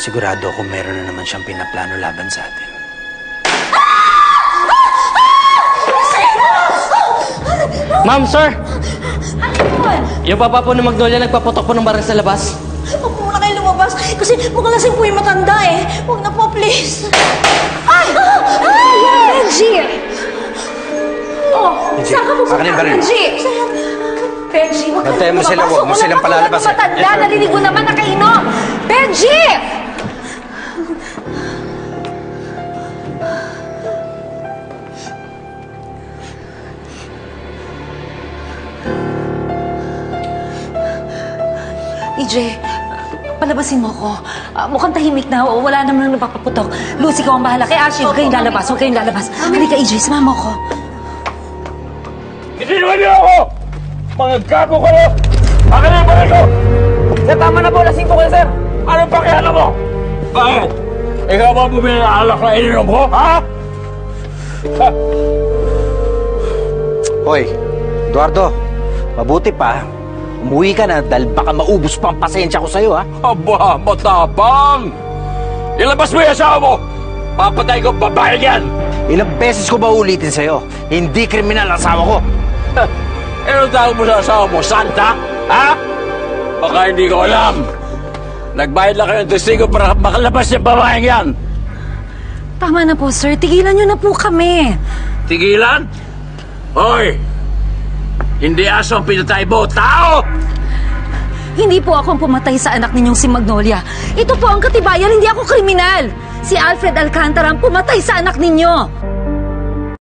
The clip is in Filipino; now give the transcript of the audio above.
sigurado ako meron na naman siyang pinaplano laban sa atin. Ma'am, sir! Ano yun? Yung papa po ng Magnolia nagpaputok po ng baril sa labas. Huwag po muna kayo lumabas kasi mukhang lasing po yung matanda eh. Huwag na po, please. Ay! Benji! Oh, saan ka pupunta, Benji? Benji, huwag ka Bantayan mo sila, huwag mo silang palalabas. Matanda, narinig mo naman nakainom. Benji! EJ, palabasin mo ko. Mukhang tahimik na. Wala naman nang napapaputok. Lucy, ikaw ang bahala. Kay Ashley, huwag kayong lalabas. Huwag kayong lalabas. Halika, EJ, sumama ko. Itinawan niyo ako! Mga gago kayo! Akin na yung baril ko! Sir, tama na po. Lasing po kayo, sir. Anong pakialam mo? Bakit? Ikaw ba bumili ng alak na ininom ko? Ha? Hoy, Eduardo, mabuti pa. Umuwi ka na dahil baka maubos pa ang pasensya ko sa'yo, ha? Aba, matapang! Ilabas mo yung asawa mo! Papatay ko babae yan! Ilang beses ko ba ulitin sa'yo? Hindi kriminal ang asawa ko. Ano tawag mo sa asawa mo? Santa? Ha? Baka hindi ko alam. Nagbayad lang kayo ng testigo para makalabas yung babaeng yan. Tama na po, sir. Tigilan niyo na po kami. Tigilan? Hoy! Hindi aso ang pinatay mo, tao! Hindi po ako ang pumatay sa anak ninyong si Magnolia. Ito po ang katibayan, hindi ako kriminal. Si Alfred Alcantara ang pumatay sa anak ninyo.